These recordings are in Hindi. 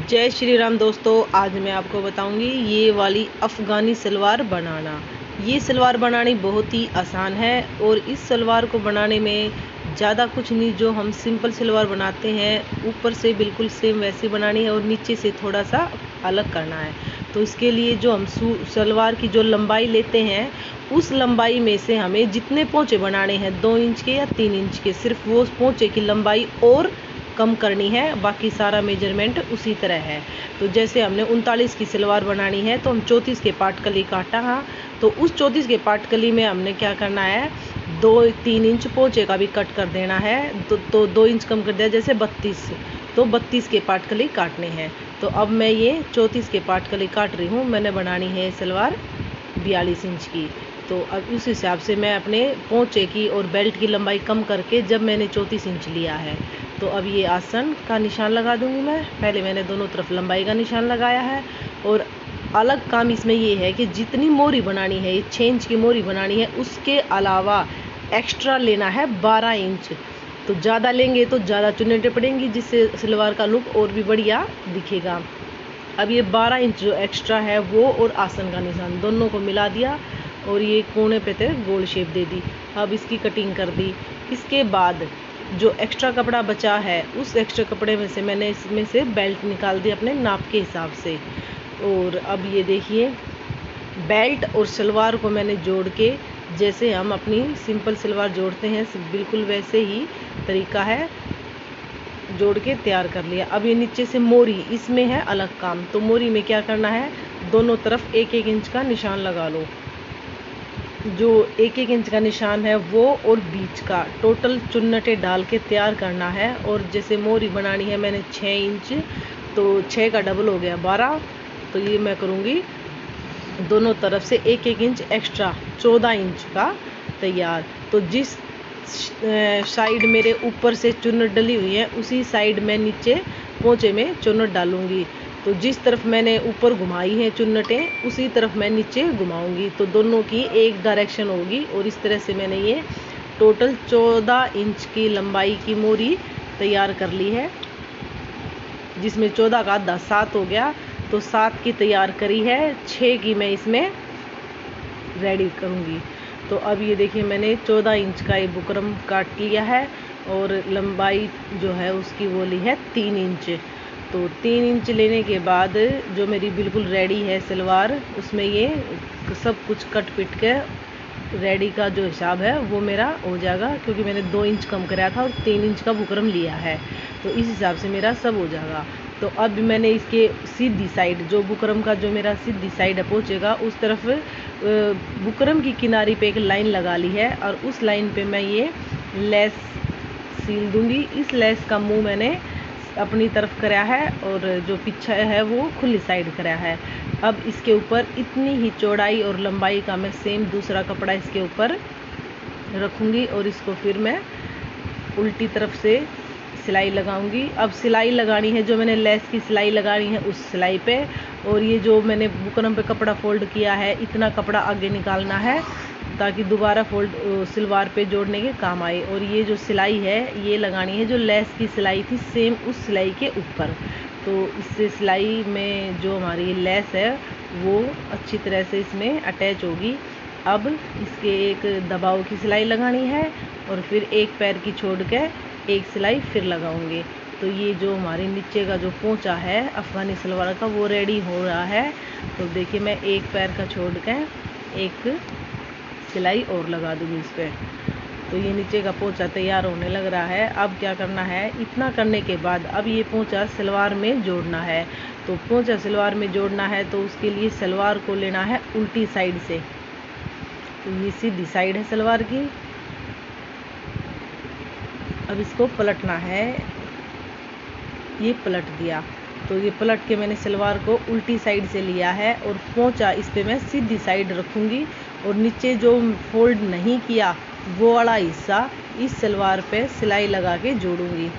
जय श्री राम दोस्तों, आज मैं आपको बताऊंगी ये वाली अफ़गानी सलवार बनाना। ये सलवार बनानी बहुत ही आसान है और इस सलवार को बनाने में ज़्यादा कुछ नहीं, जो हम सिंपल सलवार बनाते हैं ऊपर से बिल्कुल सेम वैसे बनानी है और नीचे से थोड़ा सा अलग करना है। तो इसके लिए जो हम सलवार की जो लंबाई लेते हैं उस लंबाई में से हमें जितने पोंचे बनाने हैं 2 इंच के या 3 इंच के, सिर्फ वो पोंचे की लंबाई और कम करनी है, बाकी सारा मेजरमेंट उसी तरह है। तो जैसे हमने 39 की सलवार बनानी है तो हम 34 के पाटकली काटा है, तो उस 34 के पाटकली में हमने क्या करना है, 2-3 इंच पोंचे का भी कट कर देना है। तो 2 इंच कम कर दिया, जैसे 32, तो 32 के पाटकली काटने हैं। तो अब मैं ये 34 के पाटकली काट रही हूँ। मैंने बनानी है सलवार 42 इंच की। तो अब उस हिसाब से मैं अपने पोंचे की और बेल्ट की लंबाई कम करके जब मैंने 34 इंच लिया है, तो अब ये आसन का निशान लगा दूंगी मैं। पहले मैंने दोनों तरफ लंबाई का निशान लगाया है। और अलग काम इसमें ये है कि जितनी मोरी बनानी है, ये 6 इंच की मोरी बनानी है, उसके अलावा एक्स्ट्रा लेना है 12 इंच। तो ज़्यादा लेंगे तो ज़्यादा चुन्नटें पड़ेंगी, जिससे सलवार का लुक और भी बढ़िया दिखेगा। अब ये 12 इंच जो एक्स्ट्रा है वो और आसन का निशान दोनों को मिला दिया और ये कोने पे थे गोल शेप दे दी। अब इसकी कटिंग कर दी। इसके बाद जो एक्स्ट्रा कपड़ा बचा है उस एक्स्ट्रा कपड़े में से मैंने इसमें से बेल्ट निकाल दी अपने नाप के हिसाब से। और अब ये देखिए, बेल्ट और सलवार को मैंने जोड़ के, जैसे हम अपनी सिंपल सलवार जोड़ते हैं बिल्कुल वैसे ही तरीका है, जोड़ के तैयार कर लिया। अब ये नीचे से मोरी, इसमें है अलग काम। तो मोरी में क्या करना है, दोनों तरफ 1-1 इंच का निशान लगा लो। जो 1-1 इंच का निशान है वो और बीच का टोटल चुन्नटे डाल के तैयार करना है। और जैसे मोरी बनानी है मैंने 6 इंच, तो 6 का डबल हो गया 12। तो ये मैं करूँगी दोनों तरफ से 1-1 इंच एक्स्ट्रा, 14 इंच का तैयार। तो जिस साइड मेरे ऊपर से चुन्नट डली हुई है उसी साइड मैं नीचे पोंचे में चुन्नट डालूंगी। तो जिस तरफ मैंने ऊपर घुमाई है चुन्नटें उसी तरफ मैं नीचे घुमाऊंगी, तो दोनों की एक डायरेक्शन होगी। और इस तरह से मैंने ये टोटल 14 इंच की लंबाई की मोरी तैयार कर ली है, जिसमें 14 का 10 7 हो गया। तो 7 की तैयार करी है, 6 की मैं इसमें रेडी करूँगी। तो अब ये देखिए, मैंने 14 इंच का ये बुकरम काट लिया है और लंबाई जो है उसकी वो ली है 3 इंच। तो 3 इंच लेने के बाद जो मेरी बिल्कुल रेडी है सलवार, उसमें ये सब कुछ कट पिट के रेडी का जो हिसाब है वो मेरा हो जाएगा, क्योंकि मैंने 2 इंच कम कराया था और 3 इंच का बुकरम लिया है। तो इस हिसाब से मेरा सब हो जाएगा। तो अब मैंने इसके सीधी साइड, जो बुकरम का जो मेरा सीधी साइड पहुँचेगा उस तरफ बुकरम की किनारी पे एक लाइन लगा ली है और उस लाइन पे मैं ये लेस सील दूंगी। इस लेस का मुंह मैंने अपनी तरफ कराया है और जो पीछे है वो खुली साइड कराया है। अब इसके ऊपर इतनी ही चौड़ाई और लंबाई का मैं सेम दूसरा कपड़ा इसके ऊपर रखूँगी और इसको फिर मैं उल्टी तरफ से सिलाई लगाऊंगी। अब सिलाई लगानी है, जो मैंने लेस की सिलाई लगानी है उस सिलाई पे, और ये जो मैंने बुकरम पे कपड़ा फोल्ड किया है इतना कपड़ा आगे निकालना है ताकि दोबारा फोल्ड सलवार पे जोड़ने के काम आए। और ये जो सिलाई है ये लगानी है जो लेस की सिलाई थी सेम उस सिलाई के ऊपर। तो इससे सिलाई में जो हमारी लेस है वो अच्छी तरह से इसमें अटैच होगी। अब इसके एक दबाव की सिलाई लगानी है और फिर एक पैर की छोड़ के एक सिलाई फिर लगाऊंगी। तो ये जो हमारे नीचे का जो पोंचा है अफ़गानी सलवार का वो रेडी हो रहा है। तो देखिए, मैं एक पैर का छोड़ के एक सिलाई और लगा दूँगी इस पर। तो ये नीचे का पोंचा तैयार होने लग रहा है। अब क्या करना है, इतना करने के बाद अब ये पोंचा सलवार में जोड़ना है। तो पोंचा सलवार में जोड़ना है तो उसके लिए सलवार को लेना है उल्टी साइड से। तो ये सीधी साइड है सलवार की। अब इसको पलटना है, ये पलट दिया। तो ये पलट के मैंने सलवार को उल्टी साइड से लिया है और पोंचा इस पे मैं सीधी साइड रखूँगी और नीचे जो फोल्ड नहीं किया वो वाला हिस्सा इस सलवार पे सिलाई लगा के जोड़ूंगी।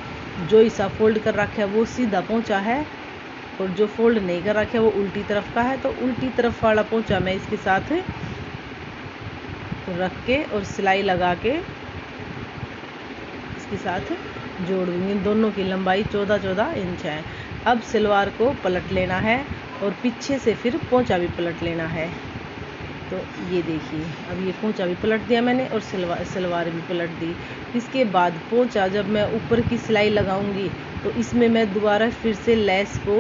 जो हिस्सा फोल्ड कर रखा है वो सीधा पोंचा है और जो फोल्ड नहीं कर रखा है वो उल्टी तरफ का है। तो उल्टी तरफ वाला पोंचा मैं इसके साथ रख के और सिलाई लगा के इसके साथ जोड़ दूँगी। दोनों की लंबाई 14-14 इंच है। अब सलवार को पलट लेना है और पीछे से फिर पोंचा भी पलट लेना है। तो ये देखिए, अब ये पोंचा भी पलट दिया मैंने और सलवार भी पलट दी। इसके बाद पोंचा जब मैं ऊपर की सिलाई लगाऊंगी तो इसमें मैं दोबारा फिर से लेस को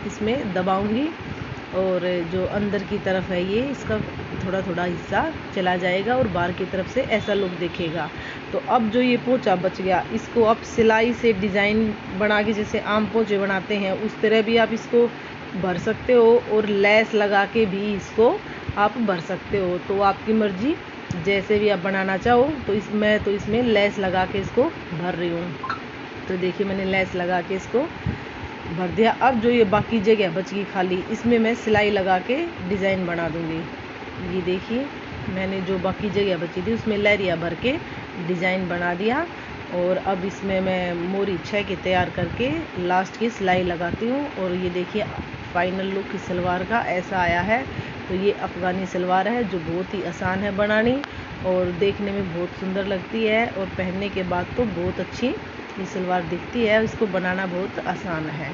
इसमें दबाऊंगी और जो अंदर की तरफ है ये इसका थोड़ा थोड़ा हिस्सा चला जाएगा और बाहर की तरफ से ऐसा लुक दिखेगा। तो अब जो ये पोंचा बच गया इसको आप सिलाई से डिज़ाइन बना के जैसे आम पोंचे बनाते हैं उस तरह भी आप इसको भर सकते हो और लेस लगा के भी इसको आप भर सकते हो। तो आपकी मर्जी, जैसे भी आप बनाना चाहो। तो मैं तो इसमें लेस लगा के इसको भर रही हूँ। तो देखिए मैंने लेस लगा के इसको भर दिया। अब जो ये बाकी जगह बच गई खाली, इसमें मैं सिलाई लगा के डिज़ाइन बना दूँगी। ये देखिए मैंने जो बाकी जगह बची थी उसमें लहरिया भर के डिज़ाइन बना दिया और अब इसमें मैं मोरी 6 की तैयार करके लास्ट की सिलाई लगाती हूँ। और ये देखिए फाइनल लुक इस सलवार का ऐसा आया है। तो ये अफ़गानी सलवार है जो बहुत ही आसान है बनानी और देखने में बहुत सुंदर लगती है और पहनने के बाद तो बहुत अच्छी ये सलवार दिखती है। इसको बनाना बहुत आसान है।